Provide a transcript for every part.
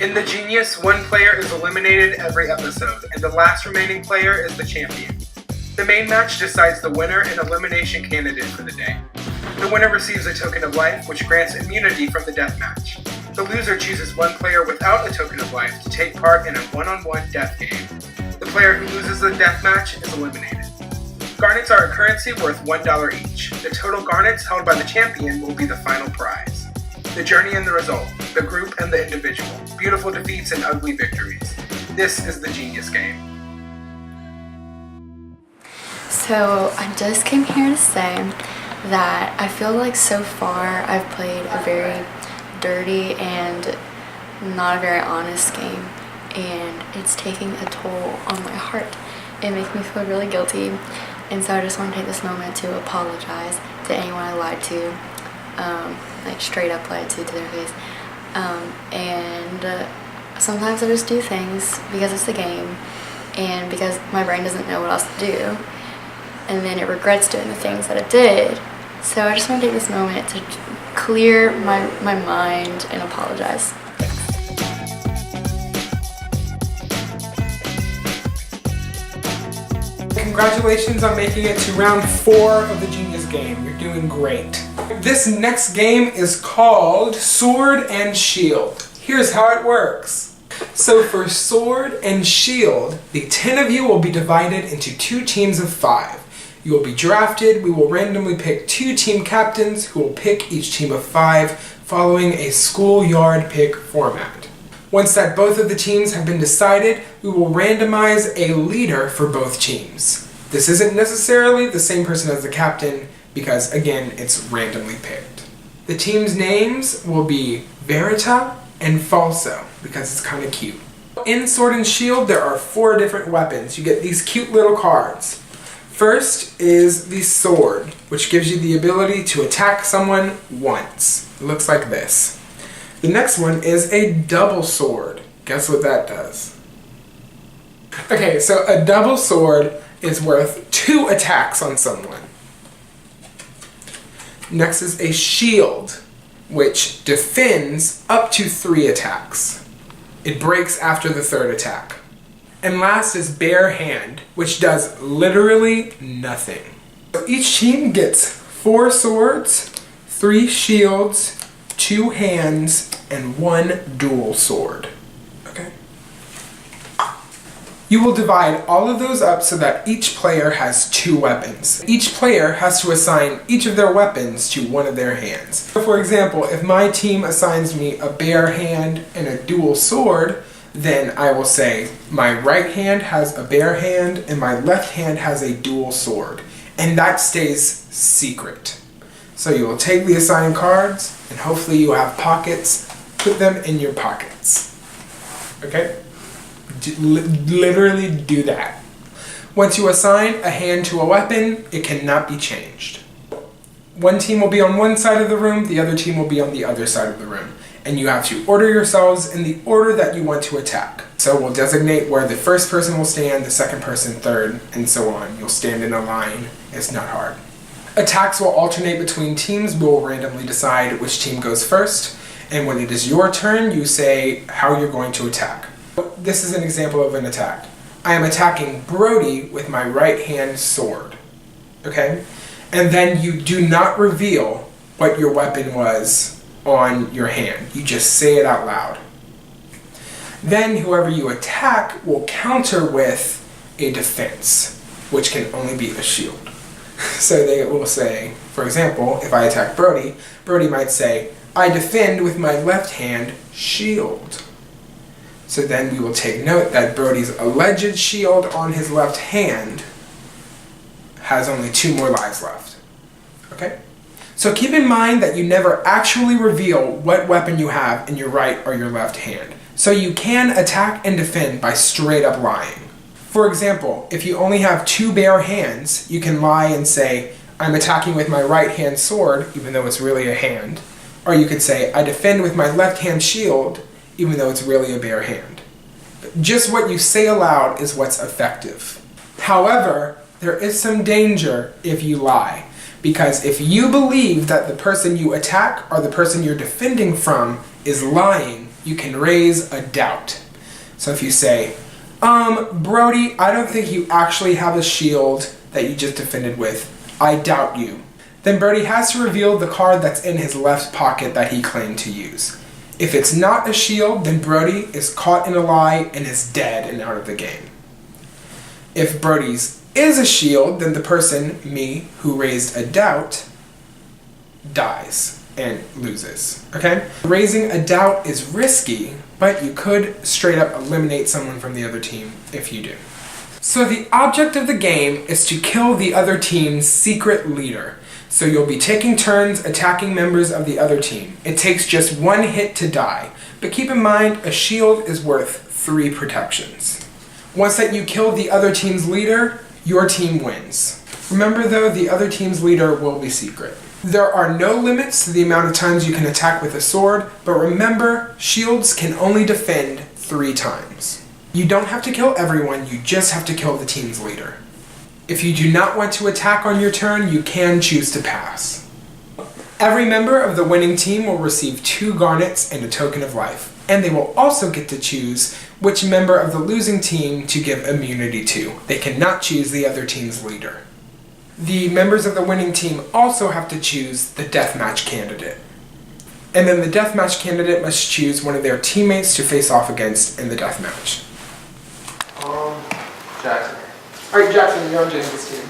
In The Genius, one player is eliminated every episode, and the last remaining player is the champion. The main match decides the winner and elimination candidate for the day. The winner receives a token of life, which grants immunity from the deathmatch. The loser chooses one player without a token of life to take part in a one-on-one death game. The player who loses the deathmatch is eliminated. Garnets are a currency worth $1 each. The total garnets held by the champion will be the final prize. The journey and the result, the group and the individual, beautiful defeats and ugly victories. This is the Genius Game. So I just came here to say that I feel like so far I've played a very dirty and not a very honest game, and it's taking a toll on my heart. It makes me feel really guilty, and so I just want to take this moment to apologize to anyone I lied to, like straight up lied to their face. And sometimes I just do things because it's a game and because my brain doesn't know what else to do, and then it regrets doing the things that it did. So I just want to take this moment to clear my mind and apologize. Congratulations on making it to round 4 of the Genius Game. You're doing great. This next game is called Sword and Shield. Here's how it works. So for Sword and Shield, the 10 of you will be divided into 2 teams of 5. You will be drafted. We will randomly pick 2 team captains who will pick each team of 5 following a schoolyard pick format. Once that both of the teams have been decided, we will randomize a leader for both teams. This isn't necessarily the same person as the captain because, again, it's randomly picked. The team's names will be Verita and Falso because it's kind of cute. In Sword and Shield, there are 4 different weapons. You get these cute little cards. First is the sword, which gives you the ability to attack someone once. It looks like this. The next one is a double sword. Guess what that does? Okay, so a double sword is worth 2 attacks on someone. Next is a shield, which defends up to 3 attacks. It breaks after the 3rd attack. And last is bare hand, which does literally nothing. So each team gets 4 swords, 3 shields, 2 hands, and 1 dual sword. Okay? You will divide all of those up so that each player has 2 weapons. Each player has to assign each of their weapons to one of their hands. So for example, if my team assigns me a bare hand and a dual sword, then I will say my right hand has a bare hand and my left hand has a dual sword. And that stays secret. So you will take the assigned cards and hopefully you have pockets. Put them in your pockets. Okay? Literally do that. Once you assign a hand to a weapon, it cannot be changed. One team will be on one side of the room, the other team will be on the other side of the room. And you have to order yourselves in the order that you want to attack. So we'll designate where the first person will stand, the second person third, and so on. You'll stand in a line. It's not hard. Attacks will alternate between teams. We'll randomly decide which team goes first. And when it is your turn, you say how you're going to attack. This is an example of an attack. I am attacking Brody with my right hand sword. Okay? And then you do not reveal what your weapon was on your hand. You just say it out loud. Then whoever you attack will counter with a defense, which can only be a shield. So they will say, for example, if I attack Brody, Brody might say, I defend with my left hand shield. So then we will take note that Brody's alleged shield on his left hand has only 2 more lives left. Okay? So keep in mind that you never actually reveal what weapon you have in your right or your left hand. So you can attack and defend by straight up lying. For example, if you only have 2 bare hands, you can lie and say, I'm attacking with my right hand sword, even though it's really a hand. Or you could say, I defend with my left hand shield, even though it's really a bare hand. Just what you say aloud is what's effective. However, there is some danger if you lie. Because if you believe that the person you attack or the person you're defending from is lying, you can raise a doubt. So if you say, Brody, I don't think you actually have a shield that you just defended with. I doubt you. Then Brody has to reveal the card that's in his left pocket that he claimed to use. If it's not a shield, then Brody is caught in a lie and is dead and out of the game. If Brody's is a shield, then the person, me, who raised a doubt, dies and loses. Okay? Raising a doubt is risky, but you could straight up eliminate someone from the other team if you do. So the object of the game is to kill the other team's secret leader. So you'll be taking turns attacking members of the other team. It takes just one hit to die, but keep in mind a shield is worth 3 protections. Once that you kill the other team's leader, your team wins. Remember though, the other team's leader will be secret. There are no limits to the amount of times you can attack with a sword, but remember, shields can only defend 3 times. You don't have to kill everyone, you just have to kill the team's leader. If you do not want to attack on your turn, you can choose to pass. Every member of the winning team will receive 2 garnets and a token of life, and they will also get to choose which member of the losing team to give immunity to. They cannot choose the other team's leader. The members of the winning team also have to choose the deathmatch candidate. And then the deathmatch candidate must choose one of their teammates to face off against in the deathmatch. Jackson. Alright, Jackson, you're on James's team.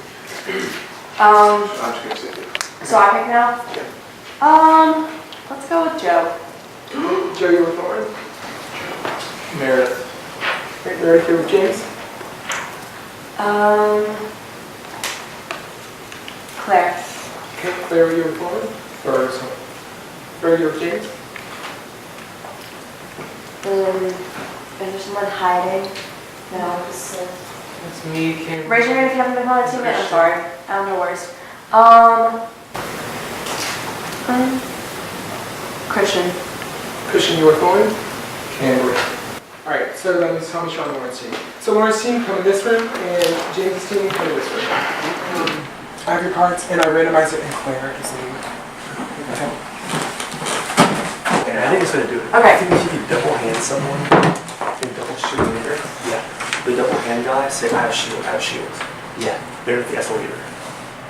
I'm just gonna say it. So I pick now? Yeah. Let's go with Joe. Joe, you're with Lauren. Meredith. Right, Meredith, here with James. Claire. Okay, Claire, you're with Lauren. Or so. Claire, you're with James. Is there someone hiding? No. That's me, Cameron. Raise your hand if you haven't been on a teammate. I'm sorry. I don't know words. Christian. Christian, you're with Lauren. Cameron. Alright, so that means Thomas, you're on Lauren's team. So Lauren's team, come in this room, and James's team, come in this room. I have your cards, and I randomize it, and Claire is leading. Okay. And I think it's going to do it. Okay. I think if you can double hand someone and double shield leader. Yeah. The double hand guy say, I have shield, I have shield. Yeah. They're the SO leader.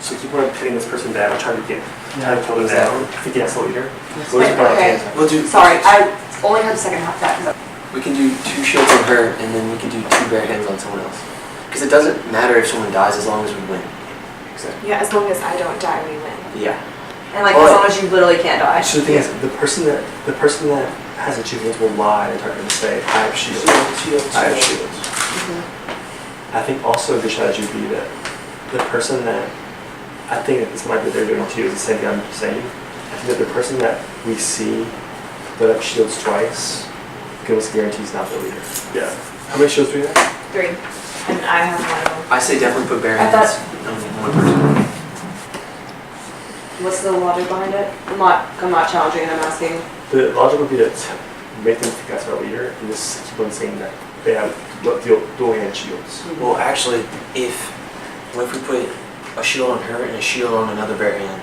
So keep on pinning this person down, trying to kill them down. I think the SO leader. Okay. We'll do. Sorry, I only heard the second half of that. We can do 2 shields on her, and then we can do 2 bare hands on someone else. Because it doesn't matter if someone dies as long as we win. Exactly. Yeah, as long as I don't die, we win. Yeah. And like as long as you literally can't die. So the thing is, the person that has achievements will lie and try to say, I have shield. I have shield. I think also a good strategy would be that the person that, I think that this might be what they're doing too, is the same thing I'm saying. I think that the person that we see put up shields twice, give us guarantees not the leader. Yeah. How many shields do we have? 3. And I have one of them. I say definitely put bare I hands on one person. What's the logic behind it? I'm not challenging it, I'm asking. The logic would be to make them think that's our leader and just keep on saying that they have dual hand shields. Well, actually, what if we put a shield on her and a shield on another bare hand,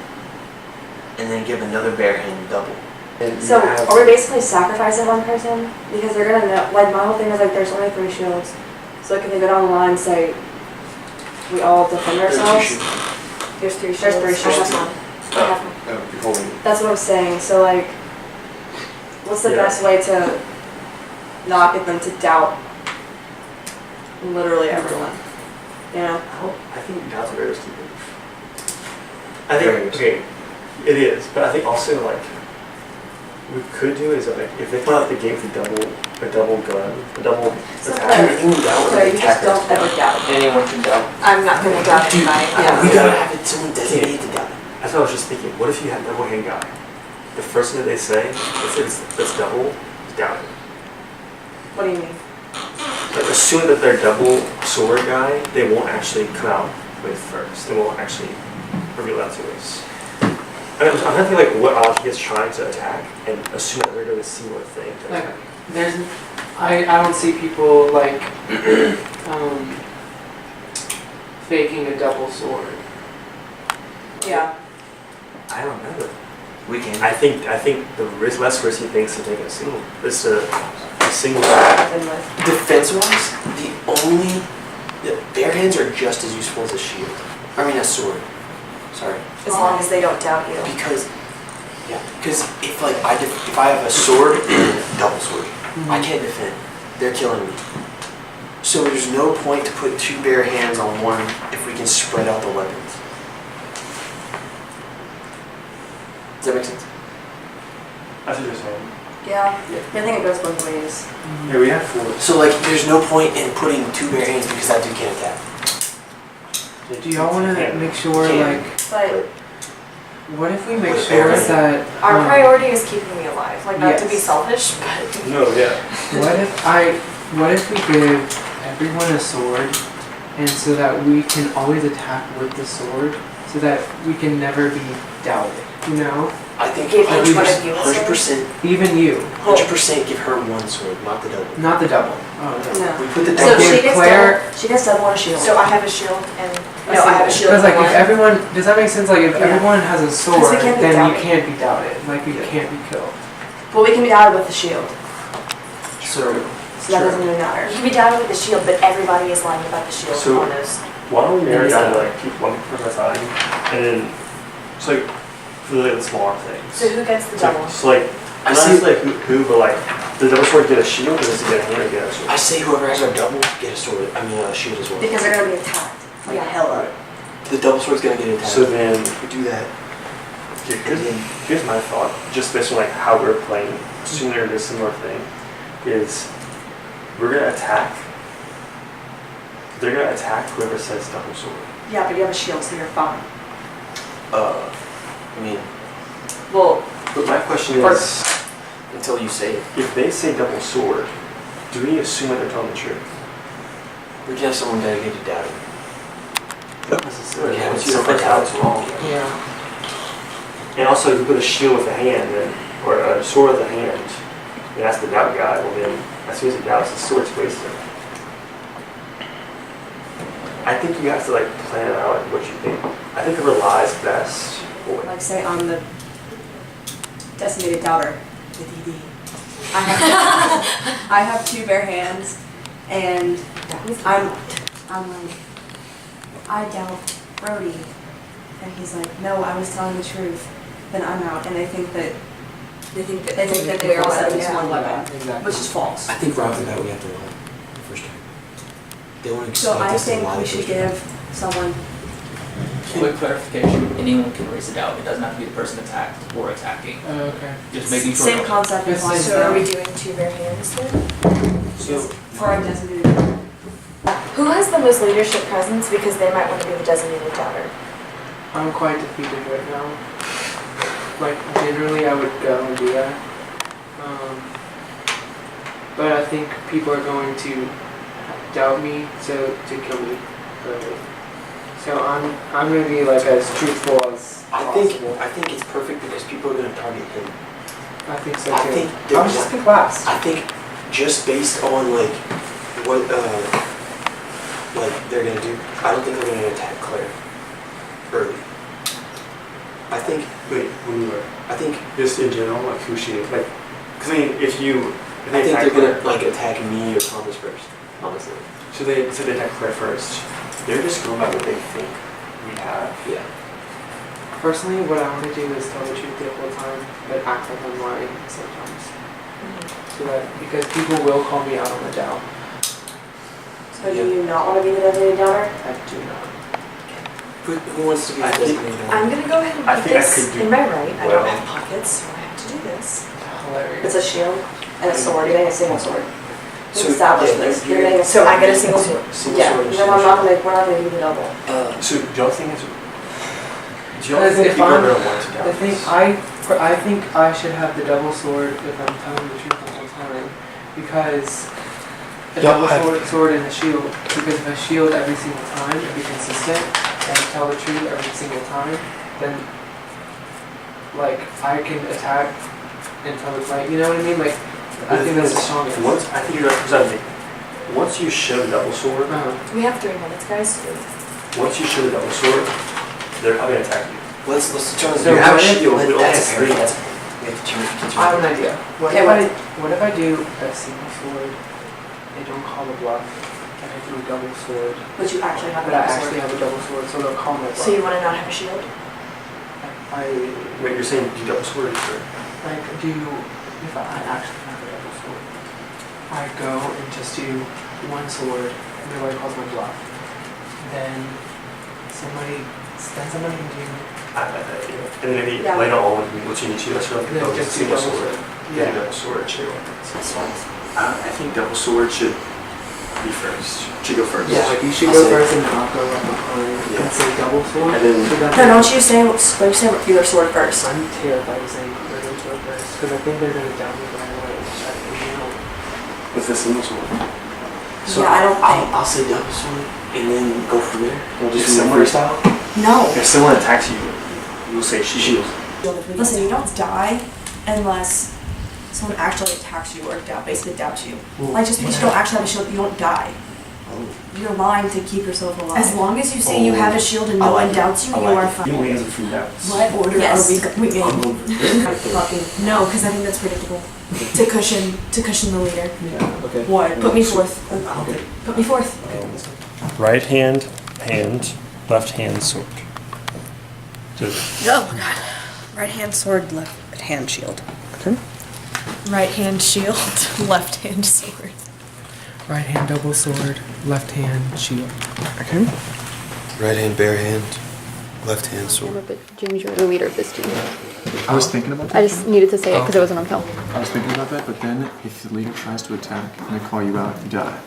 and then give another bare hand double? And So are we basically sacrificing one person? Because they're gonna know, like my whole thing is like there's only 3 shields. So can they go down the line and say, we all defend ourselves? There's 3 shields. There's 3 shields. I have one. I have one. That's what I'm saying. So like, what's the Yeah. best way to not get them to doubt literally everyone? You know? I think that's a very risky move. I think, okay, it is, but I think also like, what we could do is like, if they play out the game with a double gun, a double attack. Anyone doubt So you just don't ever doubt. Anyone can doubt. I'm not going to doubt Dude, anybody. we gotta have it someone designated to doubt. That's what I was just thinking. What if you had double hand guy? The first thing that they say, that's double, is doubt it. What do you mean? Like, assuming that they're double sword guy, they won't actually come out with first. They won't actually reveal that to us. I'm trying to think like what odds he is trying to attack and assume that they're going to see what thing. Like, I don't see people like faking a double sword. Yeah. I don't know. We can. I think the less risky thing is to take a single. It's a single. Defense-wise, the bare hands are just as useful as a shield. I mean, a sword. Sorry. As long as they don't doubt you. Because if like if I have a sword and a double sword, I can't defend. They're killing me. So there's no point to put 2 bare hands on one if we can spread out the weapons. Does that make sense? That's what you're saying. Yeah, I think it goes both ways. Yeah, we have 4. So like, there's no point in putting 2 bare hands because that dude can't attack. Do y'all want to make sure, Can't. like, But what if we make What sure if- that, Our priority is keeping me alive. Like, not to be Yes. selfish, but No, yeah. what if we give everyone a sword, and so that we can always attack with the sword, so that we can never be doubted, you know? I think Give each one of you a sword? 100%, Even you, 100% give her 1 sword, not the double. not the double. Oh, no. no. We put the So double. give she gets Claire- She gets double on a shield. so I have a shield and no, I have a shield. Because like and if one. everyone, does that make sense? Like if Yeah. everyone has a sword, we can't be then you doubted. can't be doubted. Like you can't be killed. Well, we can be doubted with the shield, So, so that doesn't really matter. You can be down with the shield, but everybody is lying about the shield So- on those. Why don't we narrow down to like keep one person aside, and then it's like for the smaller things. So who gets the double? So like, I not see- just like who, but like, does the double sword get a shield, or does it get a hand or get a sword? I say whoever has a double, get a sword, a shield as well. Because they're gonna be attacked, like Yeah. hella. The double sword's gonna get attacked. So then, we do that. here's my thought, just based on like how we're playing, assuming they're gonna do a similar thing, is we're gonna attack. They're gonna attack whoever says double sword. Yeah, but you have a shield, so you're fine. I mean, Well, But my question is, until you say it. if they say double sword, do we assume that they're telling the truth? We can have someone dedicated to doubting. Not necessarily. Yeah, but It's you don't something think else that's wrong. Yeah. And also, if you put a shield with a hand, or a sword with a hand, and that's the doubt guy, well then, as soon as he doubts, the sword's wasted. I think you have to like plan out what you think. I think whoever lies best will win. like say I'm the designated doubter, the DD. I have 2 bare hands, and I'm like, I doubt Brody, and he's like, no, I was telling the truth. Then I'm out, and they think that we all said it's one weapon, Exactly. which is false. I think right off the bat we have to lie the first time. They want to So expect I us to think lie we the should first time. give someone. Quick clarification, anyone can raise a doubt. It doesn't have to be the person attacked or attacking. Oh, okay. Just making sure. Same concept Yes, applies So are we to doing 2 bare hands then? So, for a designated doubter. Who has the most leadership presence because they might want to be the designated doubter? I'm quite defeated right now. Like generally I would go and do that. But I think people are going to doubt me to kill me early. So I'm gonna be like as truthful as possible. I think it's perfect because people are going to target him. I think so I too. think I was just picked last. I think just based on like what like they're gonna do, I don't think they're gonna attack Claire early. I think Wait, when you were I think just in general, like who she is, like, because I mean, if I they think attack they're gonna Claire, like attack me or Thomas first. Honestly, so they attack Claire first, they're just going by what they think we have. yeah. Personally, what I want to do is tell the truth the whole time, but act like I'm lying sometimes. So that because people will call me out on the doubt. So do you not want to be the designated doubter? I do not. Who wants to be the I think- designated I'm one? gonna go ahead and I put think I this could do in my right. I well. don't have pockets, so I have to do this. Hilarious. It's a shield and a sword. You're getting a single sword. So, Establish yeah, this. you're- You're getting a So I get a single sword. Single Yeah. sword and Then single we're not gonna do the double. So do y'all think do y'all Because think if people are I'm- going to want to doubt I think this? I think I should have the double sword if I'm telling the truth the whole time, because a Y'all double sword and a shield. Because if I shield every single time and be consistent and tell the truth every single time, then like I can attack until it's like, you know what I mean? Like I think that's the strongest. I think you're representing. Once you show the double sword, We have 3 minutes, guys. once you show the double sword, they're probably gonna attack you. Let's determine. So You have a what if- shield. we That's only have a that's. We have to determine. I have an idea. Okay, What if I do a single sword? They don't call a bluff. And I do a double sword. But you actually have a But I double actually sword. have a double sword, so they'll call my bluff. So you want to not have a shield? Wait, you're saying you double sword or? Like, if I actually have a double sword, I go and just do one sword, and nobody calls my bluff. Then somebody can do, And then maybe Yeah. later on, what you need to do, that's really then go just with do single double sword. sword. Yeah, Yeah. double sword, two weapons. I think double sword should be first. Should go first. Yeah, like you should I'll go say- first and then I'll go up behind Yeah. and say double sword. And then- So that's No, don't you say regular sword first. I'm terrified of saying regular sword first, because I think they're going to down me right away. With the single sword. So Yeah, I don't think. I'll say double sword and then go from there. We'll If just do someone- freestyle. No. If someone attacks you, you'll say shield. Listen, you don't die unless someone actually attacks you or basically doubts you. Like, just because you don't actually have a shield, you don't die. You're lying to keep yourself alive. As long as you say you have a shield and no one doubts you, you are fine. You only answer from doubts. What order Yes. are we in? Fucking no, because I think that's predictable. To cushion the leader. Yeah, okay. What? Put me fourth. Put me fourth. Right hand, left hand, sword. Oh my god. Right hand sword, left hand shield. Okay. Right hand shield, left hand sword. Right hand double sword, left hand shield. Okay. Right hand, bare hand, left hand sword. But James, you're the leader of this team. I was thinking about that. I just needed to say it because it wasn't on film. I was thinking about that, but then if the leader tries to attack and they call you out, you die.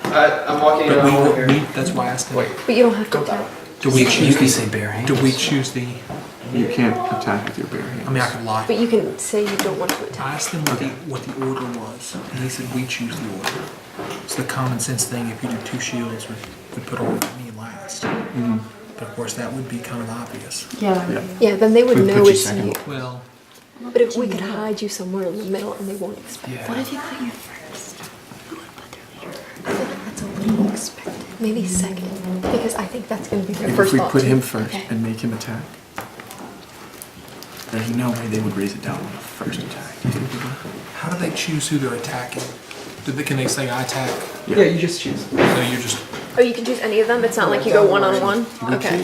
I'm walking But around here. that's why I asked him. But you don't have to attack. Do we You choose can the, say bare hand. do we choose the, You can't attack with your bare hands. I mean, I could lie. But you can say you don't want to I attack. asked him what the order was, and he said we choose the order. It's the common sense thing, if you do two shields, we put on me last. But of course, that would be kind of obvious. Yeah. Yeah, then they would We know put you it's second. you. Well, But if we could hide you somewhere in the middle and they won't expect Yeah. that. What if you put you first? You would put their leader. I feel like that's a little expected. Maybe second, because I think that's going to be their And first if we thought put too. him first Okay. and make him attack, there's no way they would raise it down on the first attack. how do they choose who they're attacking? Can they say I attack? Yeah, you just choose. So you're just, Oh, you can choose any of them? It's not like you go one-on-one? We Okay.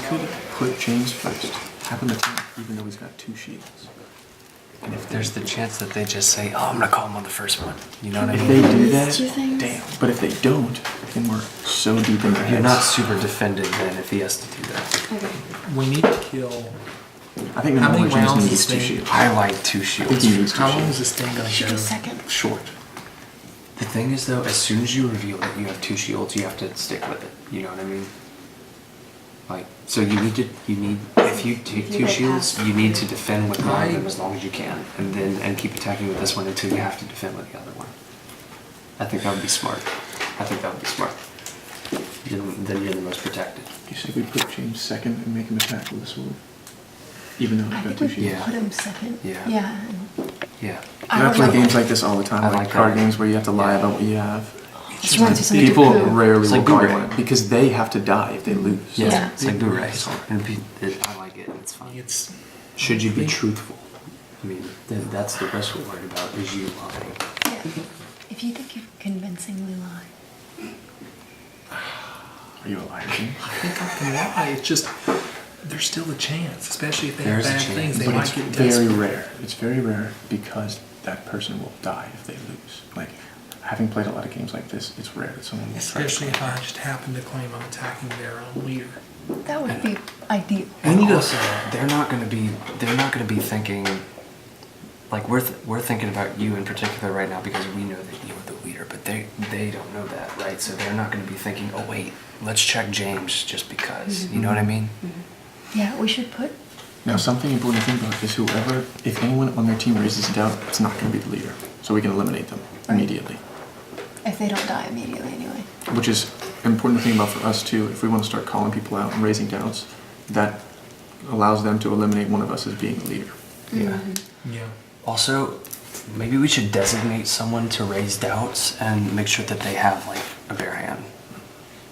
could put James first, have him attack, even though he's got two shields. And if there's the chance that they just say, oh, I'm gonna call him on the first one. You know what I If mean? they do that, Two things? damn. But if they don't, then we're so deep in their heads. You're not super defended then if he has to do that. Okay. we need to kill, I think the How many knowledge James rounds needs is two this? shields. I like two I think shields. he needs two how long is shields. this thing gonna Should be go? second. Short. The thing is though, as soon as you reveal that you have two shields, you have to stick with it. You know what I mean? Like, so you need, if you take two shields, you need to defend with one of them as long as you can. And keep attacking with this one until you have to defend with the other one. I think that would be smart. Then you're the most protected. You said we put James second and make him attack with a sword? Even though I he's got think two we shields? Yeah. put him second. Yeah. Yeah. Yeah. I play games like this all the time, I like like card that. games where you have to lie about what you have. That's right, so somebody People to prove. rarely It's will like call you Blu-ray. on it because they have to die if they lose. Yeah. It's like Blu-ray. I like it. It's fun. It's, Should you be truthful? I mean, then that's the rest we're worried about is you lying. Yeah. If you think you convincingly lie. Are you a liar, James? I think I can lie, it's just, there's still a chance, especially if they have There's a bad chance. things, they But might it's get very desperate. rare. It's very rare because that person will die if they lose. Like, having played a lot of games like this, it's rare that someone will try to Especially if kill. I just happen to claim I'm attacking their own leader. That would be ideal. And also, they're not going to be thinking, like we're thinking about you in particular right now because we know that you're the leader, but they don't know that, right? So they're not going to be thinking, oh wait, let's check James just because. You know what I mean? Yeah, we should put. Now, something important to think about is if anyone on their team raises doubt, it's not going to be the leader. So we can eliminate them immediately. If they don't die immediately anyway. Which is important to think about for us too. If we want to start calling people out and raising doubts, that allows them to eliminate one of us as being the leader. Yeah. Yeah. Also, maybe we should designate someone to raise doubts and make sure that they have like a bare hand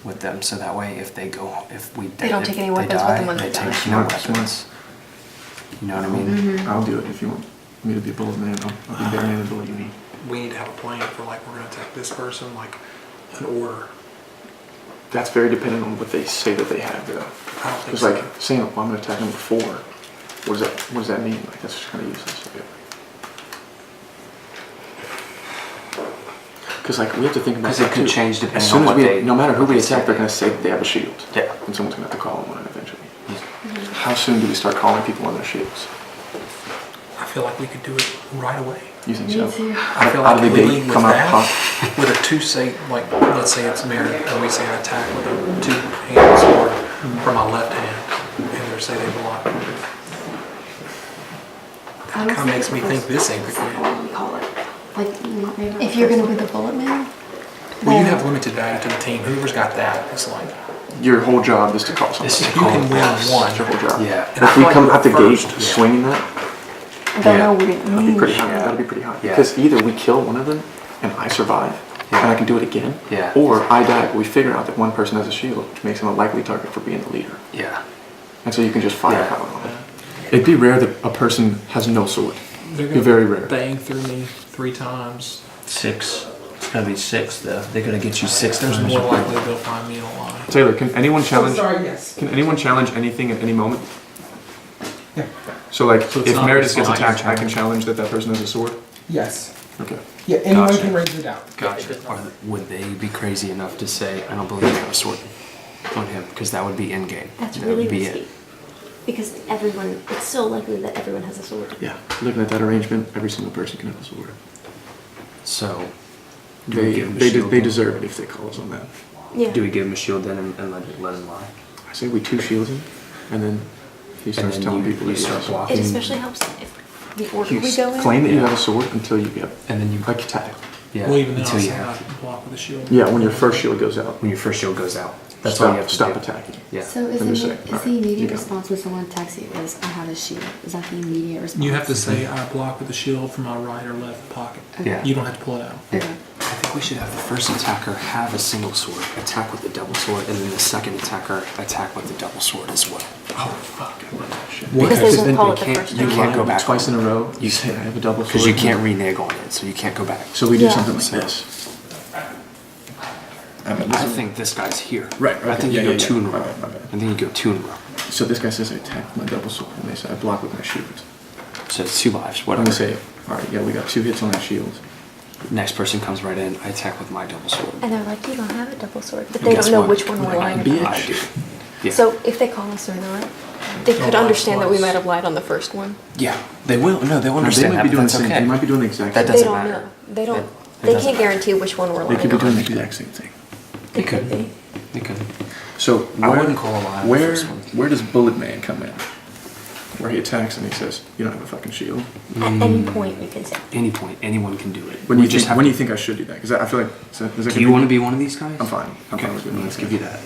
with them, so that way if we They don't take any weapons with them when they they die. take no weapons. You know what I mean? I'll do it if you want me to be a bullet man. I'll be barehanded bullet you need. We need to have a plan for like, we're gonna attack this person, like, an order. That's very dependent on what they say that they have, though. I don't think It's so. like saying, well, I'm gonna attack number 4. What does that mean? Like, that's just kind of useless. Because like we have to think about Because it that could too. change depending As soon on as what we, they. no matter who what we they say attack, they're they- gonna say they have a shield. Yeah. And someone's gonna have to call them one eventually. How soon do we start calling people on their shields? I feel like we could do it right away. You think Me so? too. I feel Out of like the we gate, lead come with out that, hot. with a two say, like, let's say it's Meredith, and we say attack with a 2-handed sword from my left hand, and they say they block. That kinda makes me think this ain't the good. Call it. Like, if you're gonna be the bullet man, Well, you have limited value to the team. Whoever's got that, it's like, Your whole job is to call someone. if you can win one, That's your whole job. Yeah. And I If we feel like come we're out the gate first. swinging that, I don't know what it that'd be means. pretty high. Yeah. That'd be pretty high. Yeah. Because either we kill one of them and I survive and I can do it again, Yeah. or I die but we figure out that one person has a shield, which makes him a likely target for being the leader. Yeah. And so you can just firepower Yeah. on it. It'd be rare that a person has no sword. they're It'd be very rare. bang through me 3 times. 6. It's gotta be 6 though. They're gonna get you 6 There's times. more likely they'll find me in a lie. Taylor, can anyone challenge? sorry, yes. Can anyone challenge anything at any moment? Yeah. So like, So it's if not Meredith gets like attacked, you're I can challenge that person has a sword. Yes. Okay. Yeah, anyone Gotcha. can raise it out. Gotcha. Or would they be crazy enough to say, I don't believe you have a sword on him? Because that would be in game. That's That really would be risky. it. Because everyone, it's so likely that everyone has a sword. Yeah. Looking at that arrangement, every single person can have a sword. So, do we They give him a they, shield they then? deserve it if they call us on that. Yeah. Do we give him a shield then and let him lie? I say we 2 shields him, and then he starts then telling you- people you that he start has a sword. blocking. It especially helps if the order You we go in. claim that you Yeah. have a sword until you get, And then you like attack. yeah, Well, even then, until I'll you say I have can block with a shield. Yeah, when your first shield goes out. when your first shield goes out. That's stop, all you have to stop do. attacking. Yeah. So is, I'm just the, saying, is alright, the you immediate go. response when someone attacks you is I have a shield? Is that the immediate response? You have to say I block with a shield from my right or left pocket. Yeah. You don't have to pull it out. Okay. I think we should have the first attacker have a single sword, attack with the double sword, and then the second attacker attack with the double sword as well. Oh fuck! I love that shit. Because they won't then call you it the can't- first You time. can't go back twice on in it. a row. You say I have a double sword. Because you can't renege on it, so you can't go back. So we do Yeah. something like this. I think this guy's here. Right, I okay, think yeah, you go yeah, 2 in a my row. bad, my bad. I think you go 2 in a row. So this guy says I attack with my double sword, and they say I block with my shield. So it's 2 lives, I'm whatever. gonna say, all right, yeah, we got 2 hits on that shield. Next person comes right in, I attack with my double sword. And they're like, you don't have a double sword. But And they guess don't know what? which one we're lying about. I do. Yeah. So if they call us or not, they could understand that we might have lied on the first one. Yeah, they will. No, they'll Now, they understand might that. be But doing the that's same. okay. They might be doing the exact. That same doesn't They don't matter. know. They don't. It They doesn't can't guarantee which one we're They lying could be doing on. the exact same thing. It could be. They could. So I where- wouldn't call a lie on the Where first one. where does Bullet Man come in? Where he attacks and he says, "You don't have a fucking shield." At any point, you can say. Any point, anyone can do it. When do We you just think? have When do to- you think I should do that? Because I feel like. Do you want to be one of these guys? I'm fine. I'm Okay, fine with doing let's that. give you that.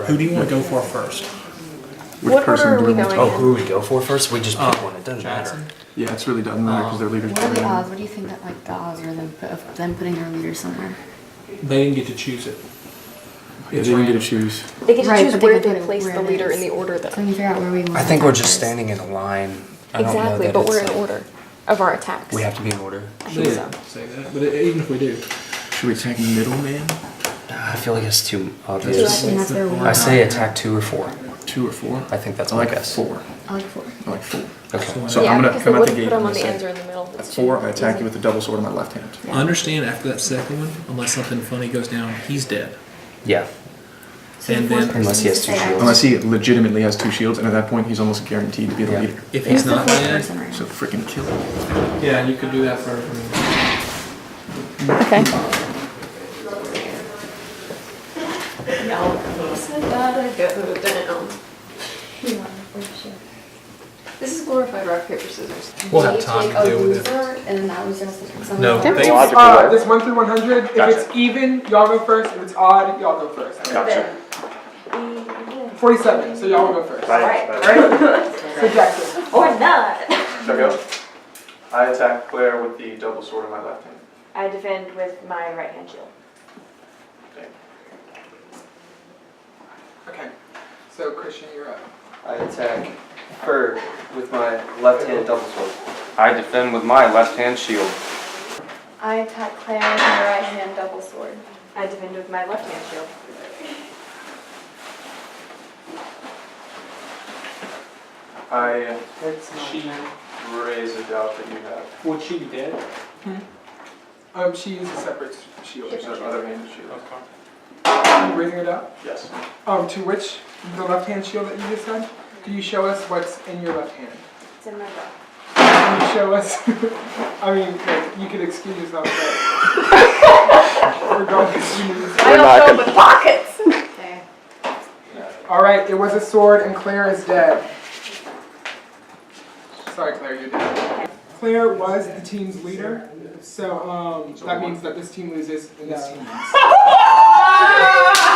Who do you want to go for first? Which What person order are do we want going to- Oh, who do we go for first? We just pick one. It doesn't Jackson? matter. Yeah, it's really doesn't matter because they're leaders. What are the odds? What do you think that like the odds are of them putting their leader somewhere? They didn't get to choose it. They didn't get to choose. They get to Right, choose but they where can they put it place where the it leader is. in the order So that. we can figure out where we want. I think we're to just attack standing in a line. I don't know Exactly, that but it's we're in like- order of our attacks. We have to be in order. I They think did so. say that, but even if we do, Should we attack middleman? I feel like it's too I obvious. think that's where we I want. say attack 2 or 4. 2 or 4? I think that's I my like guess. 4. I like 4. I like 4. Okay. So Yeah, I'm gonna because come they out the wouldn't gate. put them I'm on the gonna ends or say, in the middle. at It's 4, too I attack easy. you with the double sword in my left hand. I understand after that second one, unless something funny goes down, he's dead. Yeah. So And the fourth then- person Unless he has needs 2 to say shields. Unless he legitimately has 2 shields, and at that point he's almost guaranteed to be the Yeah. leader. If Who's he's the not fourth dead, person right now? So freaking kill him. yeah, you could do that for. Okay. This is glorified rock, paper, scissors. We'll have time to deal with it. And then that was just No, Okay. they- This 1 through 100. If it's even, y'all go first. If it's odd, y'all go first. Gotcha. 47. So y'all will go first. Right. So Jackson. Or not. Shall I go? I attack Claire with the double sword in my left hand. I defend with my right hand shield. Okay. So Christian, you're up. I attack with my left hand double sword. I defend with my left hand shield. I attack Claire with my right hand double sword. I defend with my left hand shield. She raise a doubt that you have. Would she be dead? She used a separate shield. Her other hand shield. Are you raising it up? Yes. To which? The left hand shield that you just said? Could you show us what's in your left hand? It's in my belt. Can you show us? I mean, like, you could excuse yourself, but we're going to use. I don't fill with pockets. Okay. Alright, it was a sword and Claire is dead. Sorry, Claire, you're dead. Claire was the team's leader, so that means that this team loses and this team wins.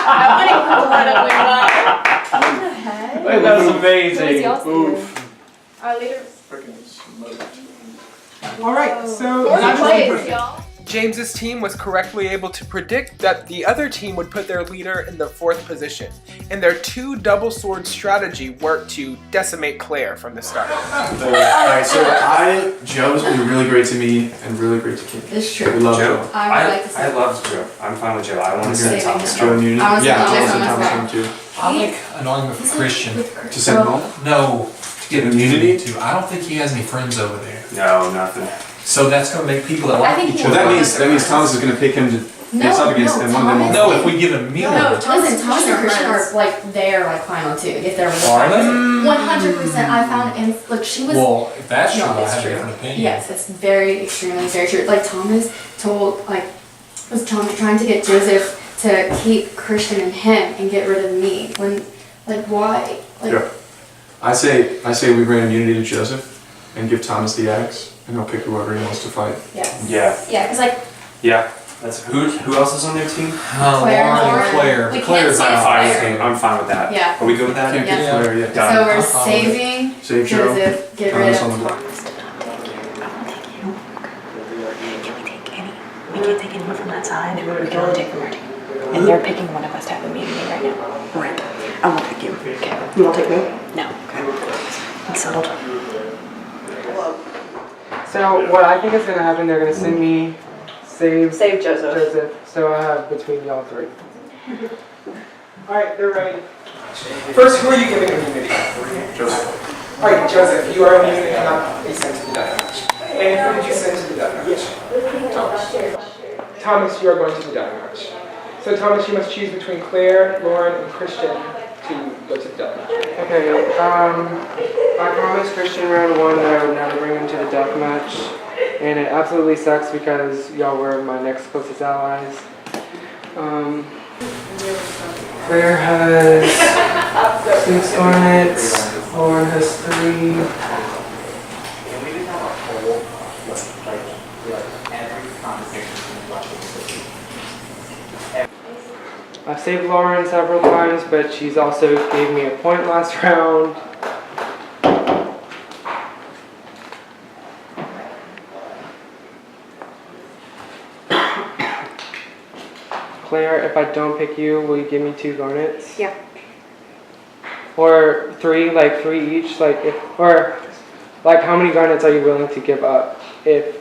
Nobody incredibly well. What the heck? That was amazing. Oof. Our leader. Freaking smoked. Alright, so James's team was correctly able to predict that the other team would put their leader in the 4th position, and their 2 double sword strategy worked to decimate Claire from the start. Alright, so Joe's been really great to me and really great to Kim. It's true. We love Joe. Joe. I would like to say I love Joe. I'm fine with Joe. I want to Saving send Thomas him. Joe home. immunity? I was Yeah, thinking Thomas and Thomas Thomas well. home too. I'll make an argument for Christian. To send him home? No, to Give immunity? too. I don't think he has any friends over there. No, nothing. So that's going to make people that I like think each he Well, other. that means Thomas is going to pick him to face up against, and one of them will. No, if we give him immunity. No, Thomas and Christian are like they are like final too. If they're Are they? 100%, I found and look, she was. Well, if that's true, I it's have a true. different opinion. Yes, it's extremely very true. Like Thomas was trying to get Joseph to keep Christian and him and get rid of me. When, like, why? Like, Yeah. I say we grant immunity to Joseph and give Thomas the axe, and he'll pick whoever he wants to fight. yes. Yeah. Yeah, because like Yeah. That's who else is on their team? Claire, Lauren and Lauren. Claire. We Claire's can't out. say I'm fine with Claire. him. I'm fine with that. Yeah. Are we good with that? Can't Yeah. pick Claire yet. Done. So we're I'm fine with it. saving Save Joe. Joseph, get rid Thomas of on the Thomas. We can't take anyone from that side. We can only take from our team. And they're picking one of us to have immunity right now. Right. I won't pick you. Okay. You won't take me? No. Okay. It's settled. So what I think is going to happen, they're going to send me save Joseph. So I have between y'all 3. Alright, they're ready. First, who are you giving immunity? Joseph. Alright, Joseph, you are immune and cannot be sent to the deathmatch. And who did you send to the deathmatch? Thomas. Thomas, you are going to the deathmatch. So Thomas, you must choose between Claire, Lauren, and Christian to go to the deathmatch. Okay, I promised Christian round 1 that I would never bring him to the death match, and it absolutely sucks because y'all were my next closest allies. Claire has 6 garnets, Lauren has 3. I've saved Lauren several times, but she's also gave me a point last round. Claire, if I don't pick you, will you give me 2 garnets? Yeah. Or 3, like 3 each, like how many garnets are you willing to give up if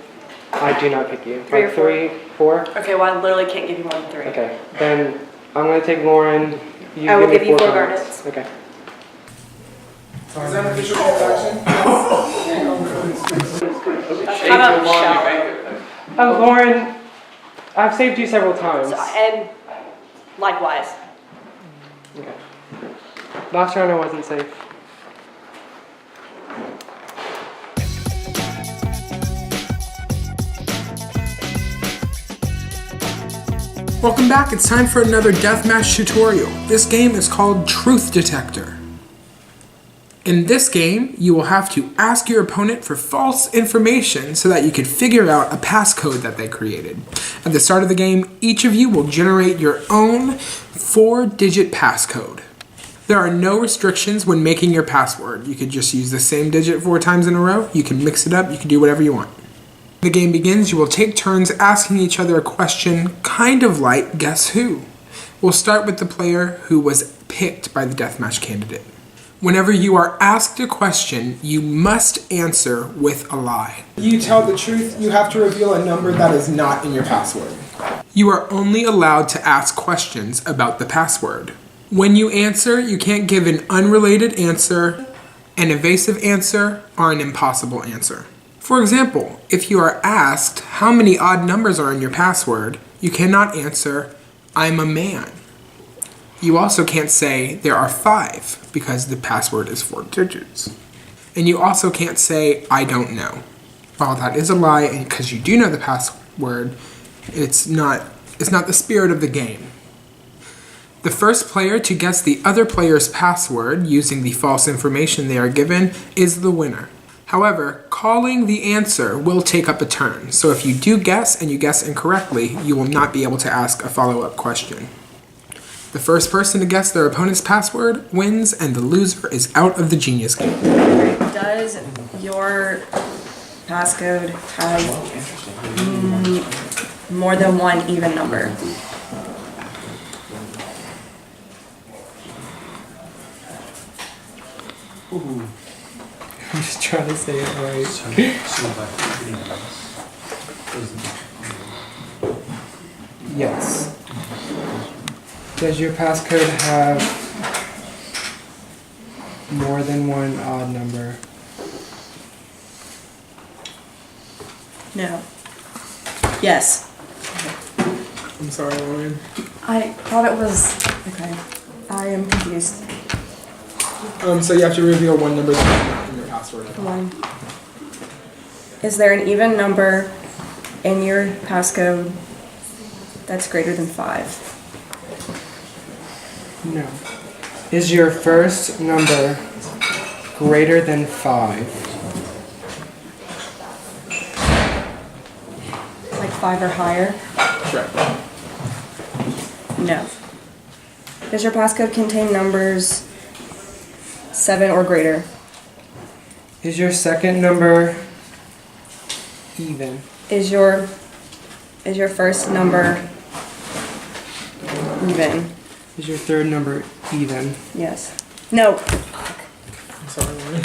I do not pick you? 3 or Like 3, 4? Okay, well I literally can't give you more than 3. Okay, then I'm gonna take Lauren. I will give you 4 garnets. garnets. Okay. Is that an official transaction? How about Michelle? Oh, Lauren, I've saved you several times. And likewise. Okay. Last round I wasn't safe. Welcome back, it's time for another deathmatch tutorial. This game is called Truth Detector. In this game, you will have to ask your opponent for false information so that you can figure out a passcode that they created. At the start of the game, each of you will generate your own 4-digit passcode. There are no restrictions when making your password. You could just use the same digit 4 times in a row. You can mix it up. You can do whatever you want. When the game begins, you will take turns asking each other a question, kind of like Guess Who? We'll start with the player who was picked by the deathmatch candidate. Whenever you are asked a question, you must answer with a lie. You tell the truth, you have to reveal a number that is not in your password. You are only allowed to ask questions about the password. When you answer, you can't give an unrelated answer, an evasive answer, or an impossible answer. For example, if you are asked how many odd numbers are in your password, you cannot answer, "I'm a man." You also can't say there are 5 because the password is 4 digits. And you also can't say I don't know. While that is a lie, and because you do know the password, it's not the spirit of the game. The first player to guess the other player's password using the false information they are given is the winner. However, calling the answer will take up a turn, so if you do guess and you guess incorrectly, you will not be able to ask a follow-up question. The first person to guess their opponent's password wins, and the loser is out of the Genius game. Does your passcode have more than one even number? Ooh. I'm just trying to say it right. Yes. Does your passcode have more than one odd number? No. Yes. I'm sorry, Lauren. I thought it was, okay. I am confused. So you have to reveal one number that's not in your password. One. Is there an even number in your passcode that's greater than 5? No. Is your first number greater than 5? Like 5 or higher? Correct. No. Does your passcode contain numbers 7 or greater? Is your second number even? Is your first number even? Is your third number even? Yes. No. I'm sorry, Lauren.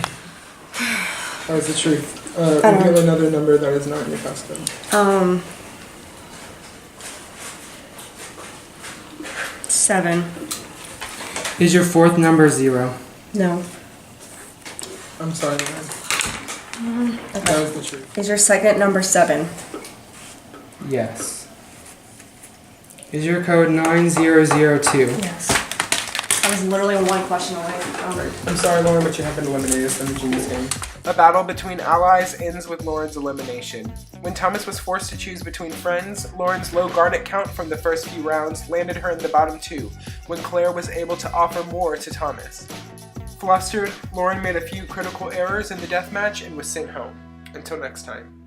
That was the truth. Reveal another number that is not in your passcode. 7. Is your fourth number 0? No. I'm sorry, Lauren. Okay. That was the truth. Is your second number 7? Yes. Is your code 9002? Yes. I was literally one question away from Albert. I'm sorry, Lauren, but you have been eliminated from the Genius game. A battle between allies ends with Lauren's elimination. When Thomas was forced to choose between friends, Lauren's low garnet count from the first few rounds landed her in the bottom 2, when Claire was able to offer more to Thomas. Flustered, Lauren made a few critical errors in the deathmatch and was sent home. Until next time.